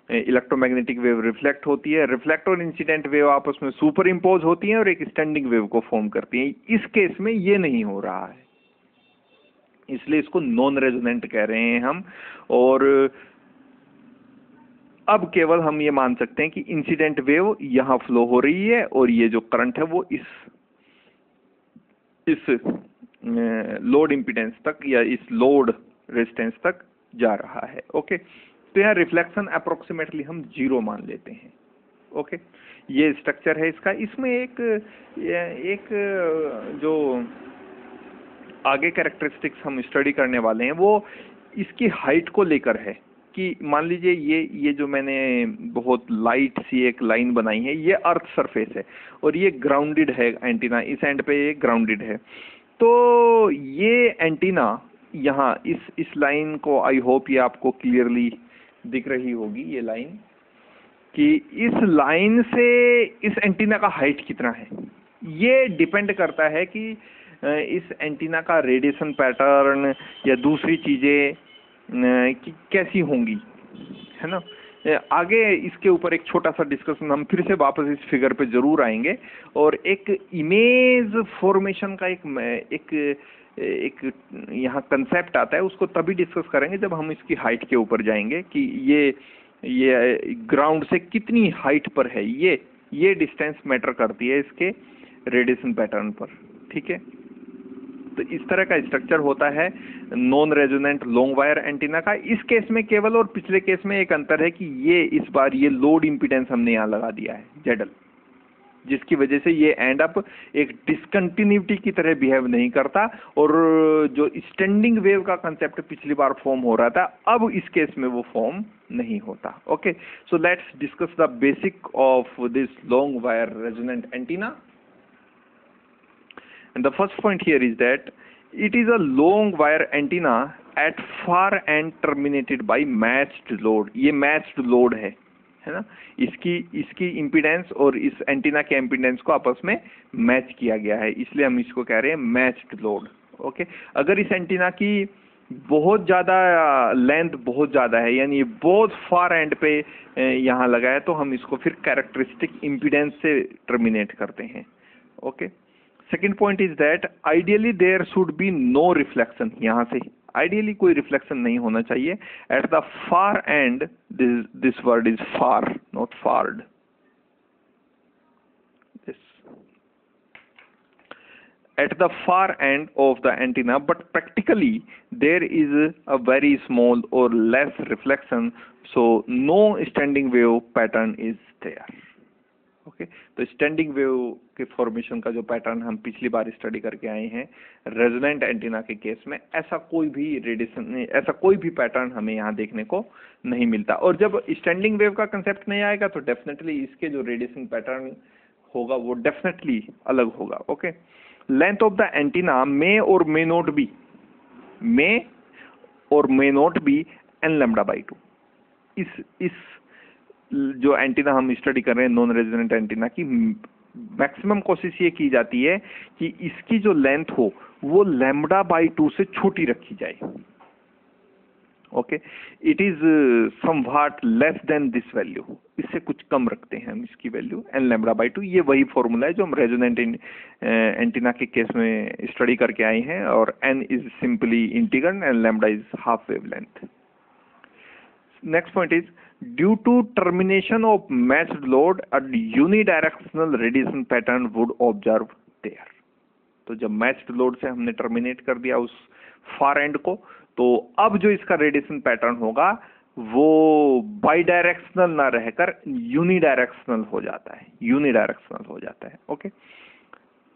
इलेक्ट्रोमैग्नेटिक वेव रिफ्लेक्ट होती है, रिफ्लेक्ट और इंसिडेंट वेव आपस में सुपर इम्पोज होती हैं और एक स्टैंडिंग वेव को फॉर्म करती हैं। इस केस में ये नहीं हो रहा है, इसलिए इसको नॉन रेजोनेंट कह रहे हैं हम। और अब केवल हम ये मान सकते हैं कि इंसिडेंट वेव यहाँ फ्लो हो रही है और ये जो करंट है वो इस लोड इम्पीडेंस तक या इस लोड रेजिस्टेंस तक जा रहा है। ओके, तो यहाँ रिफ्लेक्शन अप्रोक्सीमेटली हम 0 मान लेते हैं। ओके, ये स्ट्रक्चर है इसका। इसमें एक जो आगे कैरेक्टरिस्टिक्स हम स्टडी करने वाले हैं वो इसकी हाइट को लेकर है कि मान लीजिए ये जो मैंने बहुत लाइट सी एक लाइन बनाई है, ये अर्थ सरफेस है और ये ग्राउंडेड है एंटीना, इस एंड पे ये ग्राउंडेड है। तो ये एंटीना यहाँ इस लाइन को, आई होप ये आपको क्लियरली दिख रही होगी ये लाइन, कि इस लाइन से इस एंटीना का हाइट कितना है। ये डिपेंड करता है कि इस एंटीना का रेडिएशन पैटर्न या दूसरी चीजें कि कैसी होंगी, है ना। आगे इसके ऊपर एक छोटा सा डिस्कशन, हम फिर से वापस इस फिगर पे जरूर आएंगे और एक इमेज फॉर्मेशन का एक यहाँ कंसेप्ट आता है, उसको तभी डिस्कस करेंगे जब हम इसकी हाइट के ऊपर जाएंगे कि ये ग्राउंड से कितनी हाइट पर है। ये डिस्टेंस मैटर करती है इसके रेडिएशन पैटर्न पर, ठीक है। तो इस तरह का स्ट्रक्चर होता है non resonant long wire antenna का। इस केस में केवल और पिछले केस में एक अंतर है कि इस बार ये लोड इंपीडेंस हमने यहाँ लगा दिया है ZL, जिसकी वजह से ये एंड अप एक डिसकंटिन्यूटी की तरह बिहेव नहीं करता और जो स्टैंडिंग वेव का कंसेप्ट पिछली बार फॉर्म हो रहा था, अब इस केस में वो फॉर्म नहीं होता। Okay, so let's discuss the basic of this long wire resonant antenna. And the first point here is that it is a long wire antenna at far end terminated by matched load. ये matched load है ना। इसकी impedance और इस antenna के impedance को आपस में मैच किया गया है, इसलिए हम इसको कह रहे हैं मैच्ड लोड। ओके, अगर इस एंटीना की बहुत ज़्यादा लेंथ बहुत ज़्यादा है, यानी बहुत फार एंड पे यहाँ लगा है, तो हम इसको फिर कैरेक्टरिस्टिक इम्पीडेंस से टर्मिनेट करते हैं। Okay, second point is that ideally there should be no reflection. यहाँ से आइडियली कोई रिफ्लेक्शन नहीं होना चाहिए। At the far end, this word is far, not fard. at the far end of the antenna, but practically there is a very small or less reflection, so no standing wave pattern is there. Okay तो standing wave के formation का जो pattern हम पिछली बार study करके आए हैं resonant antenna के केस में, ऐसा कोई भी रेडिएशन, ऐसा कोई भी पैटर्न हमें यहाँ देखने को नहीं मिलता। और जब स्टैंडिंग वेव का कंसेप्ट नहीं आएगा तो डेफिनेटली इसके जो रेडिएशन पैटर्न होगा वो डेफिनेटली अलग होगा। Okay, length of the antenna may or may not be, may or may not be n lambda by 2। इस जो एंटीना हम स्टडी कर रहे हैं नॉन रेजोनेंट एंटीना की, मैक्सिमम कोशिश ये की जाती है कि इसकी जो लेंथ हो वो लैम्डा बाई 2 से छोटी रखी जाए। Okay, it is somewhat less than this value, इससे कुछ कम रखते हैं हम इसकी वैल्यू एन लैम्डा बाई 2। ये वही फॉर्मूला है जो हम रेजोनेंट एंटीना के केस में स्टडी करके आए हैं, और N is simply integral and lambda is half wave length. Next point is due to termination of matched load a unidirectional radiation pattern would observe there. तो जब मैच्ड लोड से हमने टर्मिनेट कर दिया उस फार एंड को, तो अब जो इसका रेडिएशन पैटर्न होगा वो बाई डायरेक्शनल ना रहकर यूनिडायरेक्शनल हो जाता है, यूनिडायरेक्शनल हो जाता है। ओके,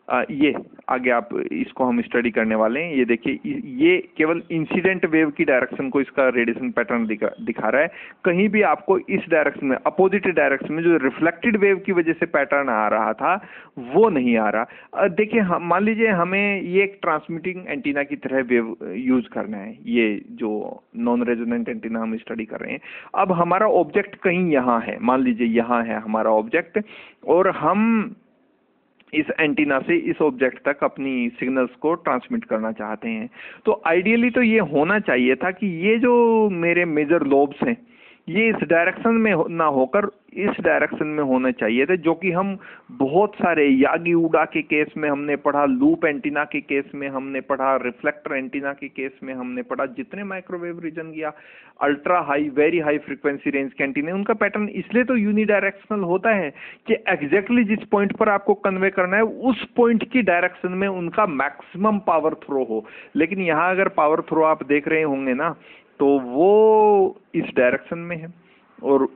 ये आगे आप इसको हम स्टडी करने वाले हैं। ये देखिए, ये केवल इंसिडेंट वेव की डायरेक्शन को इसका रेडिएशन पैटर्न दिखा रहा है। कहीं भी आपको इस डायरेक्शन में, अपोजिट डायरेक्शन में जो रिफ्लेक्टेड वेव की वजह से पैटर्न आ रहा था वो नहीं आ रहा। देखिए, मान लीजिए हमें ये एक ट्रांसमिटिंग एंटीना की तरह वेव यूज करना है, ये जो नॉन रेजोनेंट एंटीना हम स्टडी कर रहे हैं। अब हमारा ऑब्जेक्ट कहीं यहाँ है, मान लीजिए यहाँ है हमारा ऑब्जेक्ट, और हम इस एंटीना से इस ऑब्जेक्ट तक अपनी सिग्नल्स को ट्रांसमिट करना चाहते हैं। तो आइडियली तो ये होना चाहिए था कि ये जो मेरे मेजर लोब्स हैं ये इस डायरेक्शन में ना होकर इस डायरेक्शन में होने चाहिए थे, जो कि हम बहुत सारे यागी उडा के केस में हमने पढ़ा, लूप एंटीना के केस में हमने पढ़ा, रिफ्लेक्टर एंटीना के केस में हमने पढ़ा। जितने माइक्रोवेव रीजन या ultra high, very high frequency range के एंटीने, उनका पैटर्न इसलिए तो यूनिडायरेक्शनल होता है कि एग्जैक्टली जिस पॉइंट पर आपको कन्वे करना है उस पॉइंट की डायरेक्शन में उनका मैक्सिमम पावर थ्रो हो। लेकिन यहाँ अगर पावर थ्रो आप देख रहे होंगे ना, तो वो इस डायरेक्शन में है, और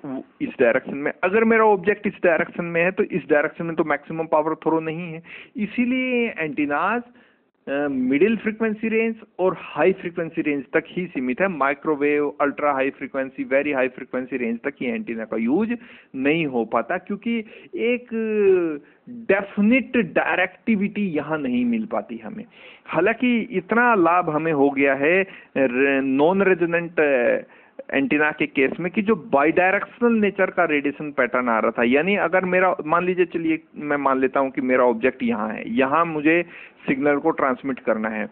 इस डायरेक्शन में, अगर मेरा ऑब्जेक्ट इस डायरेक्शन में है तो इस डायरेक्शन में तो मैक्सिमम पावर थ्रो नहीं है। इसीलिए एंटीनाज मिडिल फ्रीक्वेंसी रेंज और हाई फ्रीक्वेंसी रेंज तक ही सीमित है। Microwave, ultra high frequency, very high frequency range तक ये एंटीना का यूज नहीं हो पाता, क्योंकि एक डेफिनिट डायरेक्टिविटी यहाँ नहीं मिल पाती हमें। हालांकि इतना लाभ हमें हो गया है नॉन रेजोनेंट एंटीना के केस में कि जो बाई डायरेक्शनल नेचर का रेडिएशन पैटर्न आ रहा था, यानी अगर मेरा, मान लीजिए, चलिए मैं मान लेता हूं कि मेरा ऑब्जेक्ट यहाँ है, यहाँ मुझे सिग्नल को ट्रांसमिट करना है,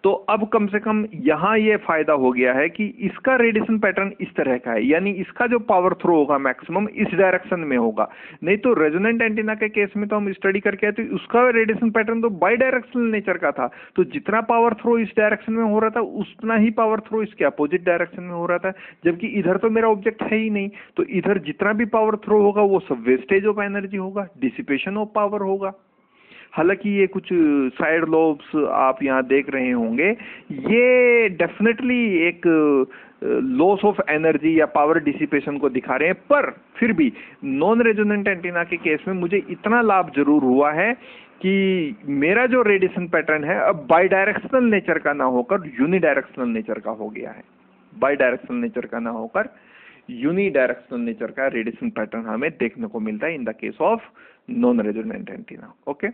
तो अब कम से कम यहाँ ये फायदा हो गया है कि इसका रेडिएशन पैटर्न इस तरह का है, यानी इसका जो पावर थ्रो होगा मैक्सिमम इस डायरेक्शन में होगा। नहीं तो रेजोनेंट एंटीना के केस में तो हम स्टडी करके आए तो उसका रेडिएशन पैटर्न तो बाई डायरेक्शनल नेचर का था, तो जितना पावर थ्रो इस डायरेक्शन में हो रहा था उतना ही पावर थ्रो इसके अपोजिट डायरेक्शन में हो रहा था, जबकि इधर तो मेरा ऑब्जेक्ट है ही नहीं, तो इधर जितना भी पावर थ्रो होगा वो सब वेस्टेज ऑफ एनर्जी होगा, डिसिपेशन ऑफ पावर होगा। हालांकि ये कुछ साइड लोब्स आप यहाँ देख रहे होंगे, ये डेफिनेटली एक लॉस ऑफ एनर्जी या पावर डिसिपेशन को दिखा रहे हैं, पर फिर भी नॉन रेजोनेंट एंटीना के केस में मुझे इतना लाभ जरूर हुआ है कि मेरा जो रेडिएशन पैटर्न है अब बाई डायरेक्शनल नेचर का ना होकर यूनिडायरेक्शनल नेचर का हो गया है। बाई डायरेक्शनल नेचर का ना होकर यूनिडायरेक्शनल नेचर का रेडिएशन पैटर्न हमें देखने को मिलता है इन the case of non resonant antenna. Okay,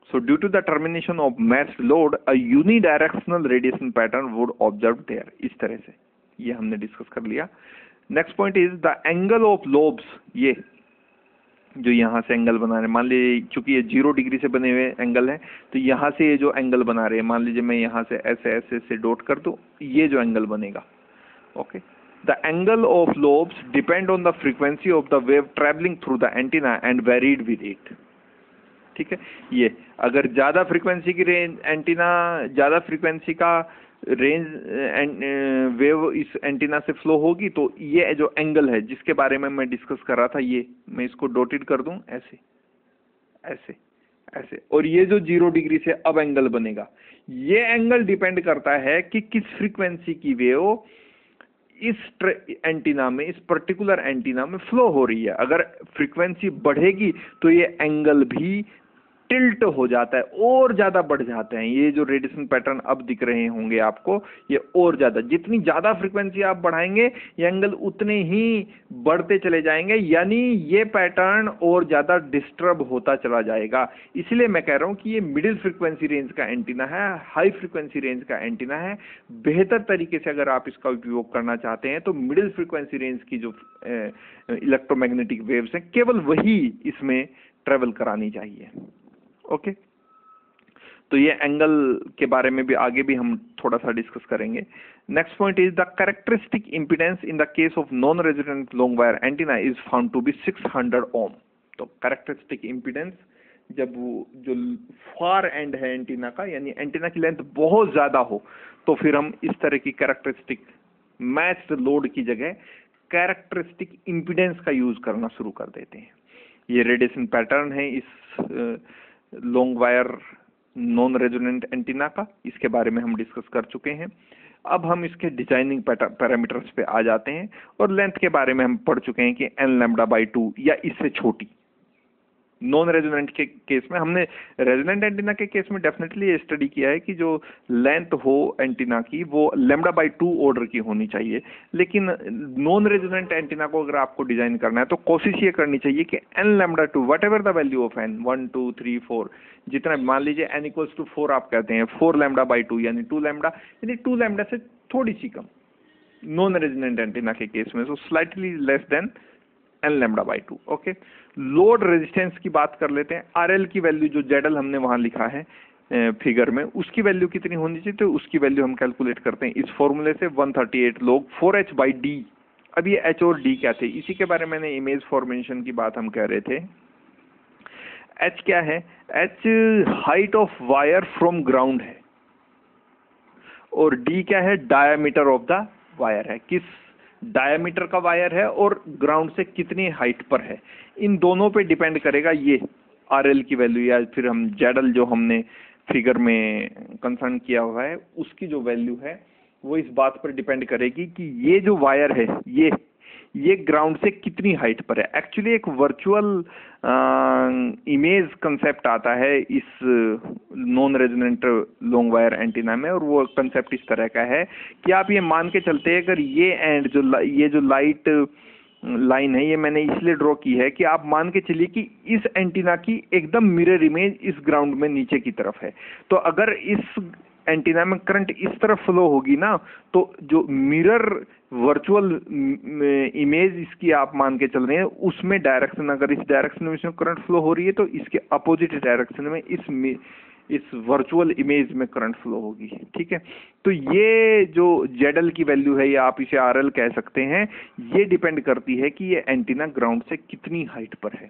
so due to the termination of matched load a unidirectional radiation pattern would observed there। इस तरह से ये हमने डिस्कस कर लिया। Next point is the angle of lobes. ये जो यहाँ से एंगल बना रहे हैं, मान लीजिए चूंकि ये 0 डिग्री से बने हुए एंगल है, तो यहाँ से ये जो एंगल बना रहे हैं, मान लीजिए मैं यहाँ से ऐसे ऐसे से डॉट कर दूं, ये जो एंगल बनेगा। Okay, the angle of lobes depend on the frequency of the wave travelling through the antenna and varied with it. ठीक है, ये अगर ज्यादा फ्रीक्वेंसी की रेंज एंटीना, ज्यादा फ्रीक्वेंसी का रेंज वेव इस एंटीना से फ्लो होगी, तो ये जो एंगल है जिसके बारे में मैं डिस्कस कर रहा था, ये मैं इसको डॉटेड कर दूं, ऐसे ऐसे ऐसे, और ये जो 0 डिग्री से अब एंगल बनेगा, ये एंगल डिपेंड करता है कि किस फ्रीक्वेंसी की वेव इस एंटीना में, इस पर्टिकुलर एंटीना में फ्लो हो रही है। अगर फ्रीक्वेंसी बढ़ेगी तो ये एंगल भी टिल्ट हो जाता है, और ज्यादा बढ़ जाते हैं। ये जो रेडिएशन पैटर्न अब दिख रहे होंगे आपको, ये और ज्यादा, जितनी ज्यादा फ्रीक्वेंसी आप बढ़ाएंगे ये एंगल उतने ही बढ़ते चले जाएंगे, यानी ये पैटर्न और ज्यादा डिस्टर्ब होता चला जाएगा। इसलिए मैं कह रहा हूं कि ये मिडिल फ्रीक्वेंसी रेंज का एंटीना है, हाई फ्रीक्वेंसी रेंज का एंटीना है। बेहतर तरीके से अगर आप इसका उपयोग करना चाहते हैं तो मिडिल फ्रीक्वेंसी रेंज की जो इलेक्ट्रोमैग्नेटिक वेव्स हैं, केवल वही इसमें ट्रेवल करानी चाहिए। ओके, तो ये एंगल के बारे में भी आगे भी हम थोड़ा सा डिस्कस करेंगे। Next point is the characteristic impedance in the case of non resident long wire antenna is found to be 600 ohm. तो कैरेक्टरिस्टिक इंपीडेंस, जब वो जो फार एंड है एंटीना का, यानी एंटीना की लेंथ बहुत ज्यादा हो, तो फिर हम इस तरह की कैरेक्टरिस्टिक मैच्ड लोड की जगह कैरेक्टरिस्टिक इंपीडेंस का यूज करना शुरू कर देते हैं। ये रेडिएशन पैटर्न है इस long wire non resonant antenna का, इसके बारे में हम डिस्कस कर चुके हैं। अब हम इसके डिजाइनिंग पैरामीटर्स पे आ जाते हैं, और लेंथ के बारे में हम पढ़ चुके हैं कि n λ/2 या इससे छोटी। नॉन रेजोनेंट के केस में, हमने रेजोनेंट एंटीना के केस में डेफिनेटली ये स्टडी किया है कि जो लेंथ हो एंटीना की वो λ/2 ऑर्डर की होनी चाहिए, लेकिन नॉन रेजोनेंट एंटीना को अगर आपको डिजाइन करना है तो कोशिश ये करनी चाहिए कि n λ/2 whatever the value of n, 1 2 3 4, जितना, मान लीजिए n = 4 आप कहते हैं, 4 λ/2 यानी 2 λ, यानी 2 λ से थोड़ी सी कम नॉन रेजोनेंट एंटीना के केस में, so slightly less than n λ/2। Okay, load resistance की बात कर लेते हैं। RL की वैल्यू जो ZL हमने वहां लिखा है फिगर में, उसकी वैल्यू कितनी होनी चाहिए, तो उसकी वैल्यू हम कैलकुलेट करते हैं इस फॉर्मूले से, 138 log 4h/d। अब ये h और d क्या थे, इसी के बारे में मैंने इमेज फॉर्मेशन की बात हम कह रहे थे। h क्या है, h height of wire from ground है, और d क्या है, डायामीटर ऑफ द वायर है, किस डायमीटर का वायर है और ग्राउंड से कितनी हाइट पर है। इन दोनों पे डिपेंड करेगा ये RL की वैल्यू, या फिर हम ZL जो हमने फिगर में कंसर्न किया हुआ है उसकी जो वैल्यू है, वो इस बात पर डिपेंड करेगी कि ये जो वायर है ये ग्राउंड से कितनी हाइट पर है। एक्चुअली एक वर्चुअल इमेज कंसेप्ट आता है इस non resonant long wire antenna में, और वो कंसेप्ट इस तरह का है कि आप ये मान के चलते हैं, अगर ये एंड ये जो लाइट लाइन है, ये मैंने इसलिए ड्रॉ की है कि आप मान के चलिए कि इस एंटीना की एकदम मिरर इमेज इस ग्राउंड में नीचे की तरफ है। तो अगर इस एंटीना में करंट इस तरफ फ्लो होगी ना, तो जो मिरर वर्चुअल इमेज इसकी आप मान के चल रहे हैं, उसमें डायरेक्शन, अगर इस डायरेक्शन में इसमें करंट फ्लो हो रही है तो इसके अपोजिट डायरेक्शन में इस वर्चुअल इमेज में करंट फ्लो होगी। ठीक है, तो ये जो ZL की वैल्यू है, या आप इसे RL कह सकते हैं, ये डिपेंड करती है कि ये एंटीना ग्राउंड से कितनी हाइट पर है।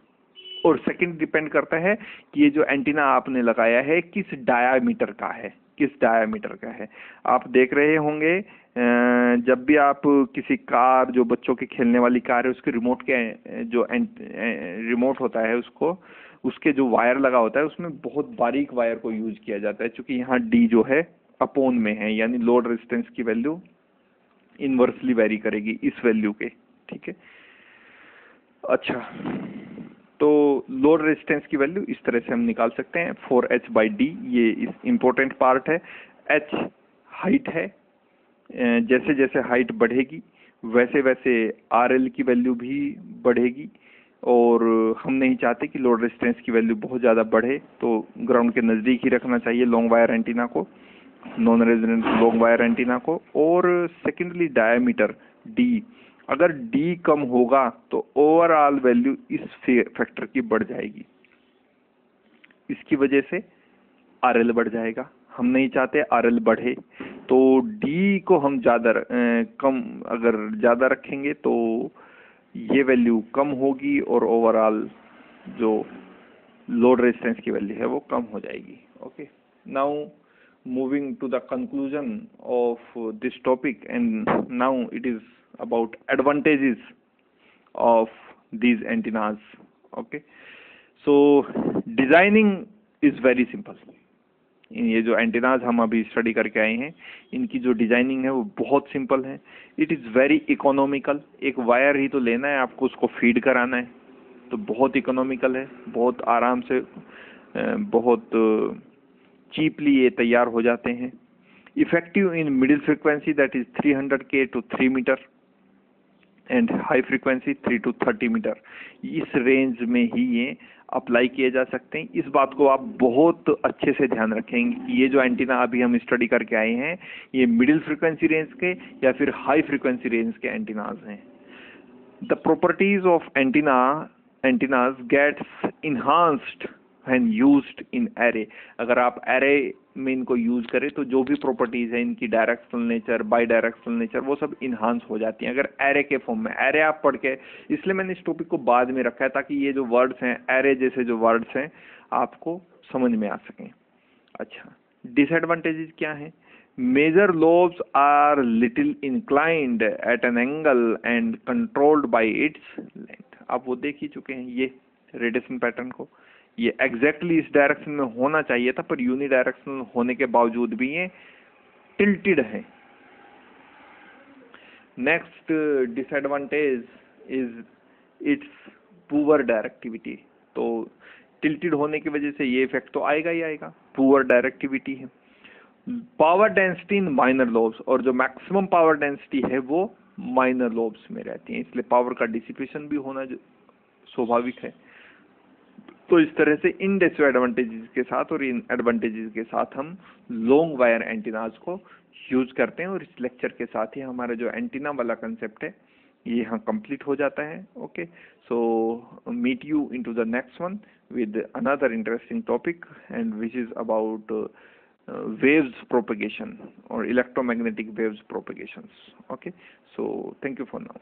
और सेकंड डिपेंड करता है कि ये जो एंटीना आपने लगाया है किस डायामीटर का है, किस डायामीटर का है। आप देख रहे होंगे जब भी आप किसी कार, जो बच्चों के खेलने वाली कार है, उसके रिमोट के जो रिमोट होता है उसको, उसके जो वायर लगा होता है उसमें बहुत बारीक वायर को यूज किया जाता है, क्योंकि यहाँ D जो है अपोन में है, यानी लोड रेजिस्टेंस की वैल्यू इनवर्सली वेरी करेगी इस वैल्यू के। ठीक है, अच्छा, तो लोड रेजिस्टेंस की वैल्यू इस तरह से हम निकाल सकते हैं, 4h/d, ये इम्पोर्टेंट पार्ट है। h हाइट है, जैसे जैसे हाइट बढ़ेगी वैसे वैसे RL की वैल्यू भी बढ़ेगी, और हम नहीं चाहते कि लोड रेजिस्टेंस की वैल्यू बहुत ज़्यादा बढ़े, तो ग्राउंड के नज़दीक ही रखना चाहिए लॉन्ग वायर एंटीना को, non resonant long wire antenna को। और सेकेंडली डायमीटर D, अगर D कम होगा तो ओवरऑल वैल्यू इस फैक्टर की बढ़ जाएगी, इसकी वजह से RL बढ़ जाएगा। हम नहीं चाहते RL बढ़े, तो D को हम कम अगर ज़्यादा रखेंगे तो ये वैल्यू कम होगी, और ओवरऑल जो लोड रेजिस्टेंस की वैल्यू है वो कम हो जाएगी। Okay, now moving to the conclusion of this topic, and now it is about advantages of these antennas. Okay, so designing is very simple. ये जो एंटीनाज हम अभी स्टडी करके आए हैं, इनकी जो डिजाइनिंग है वो बहुत सिंपल है। It is very economical. एक वायर ही तो लेना है आपको, उसको फीड कराना है, तो बहुत इकोनॉमिकल है, बहुत आराम से, बहुत चीपली ये तैयार हो जाते हैं। Effective in middle frequency that is 300K to 3 metre and high frequency 3 to 30 metre. इस रेंज में ही ये अप्लाई किए जा सकते हैं। इस बात को आप बहुत अच्छे से ध्यान रखेंगे कि ये जो एंटीना अभी हम स्टडी करके आए हैं, ये मिडिल फ्रीक्वेंसी रेंज के या फिर हाई फ्रीक्वेंसी रेंज के एंटीनाज हैं। The properties of antennas gets enhanced when used in array। अगर आप array में इनको यूज करें तो जो भी प्रॉपर्टीज है इनकी, directional nature, by directional nature, वो सब इन्हांस हो जाती हैं अगर एरे के फॉर्म में। एरे आप पढ़ के, इसलिए मैंने इस टॉपिक को बाद में रखा है ताकि ये जो वर्ड्स हैं, एरे जैसे जो वर्ड्स हैं, आपको समझ में आ सकें। अच्छा, डिसएडवांटेजेस क्या हैं? Major lobes are little inclined at an angle and controlled by its length। आप वो देख ही चुके हैं ये रेडिएशन पैटर्न को। ये एग्जैक्टली इस डायरेक्शन में होना चाहिए था, पर यूनिडायरेक्शनल होने के बावजूद भी ये टिल्टेड है। Next disadvantage is it's poor directivity. तो टिल्टेड होने की वजह से ये इफेक्ट तो आएगा ही आएगा, पुअर डायरेक्टिविटी है। Power density in minor lobes, और जो मैक्सिमम पावर डेंसिटी है वो माइनर लोब्स में रहती है, इसलिए पावर का डिसिपेशन भी होना स्वाभाविक है। तो इस तरह से इन डिसएडवांटेजेस के साथ और इन एडवांटेजेस के साथ हम लॉन्ग वायर एंटीनाज को यूज करते हैं। और इस लेक्चर के साथ ही हमारा जो एंटीना वाला कंसेप्ट है ये यहाँ कंप्लीट हो जाता है। Okay, so meet you into the next one with another interesting topic, and which is about waves propagation or electromagnetic waves propagations. Okay, so thank you for now.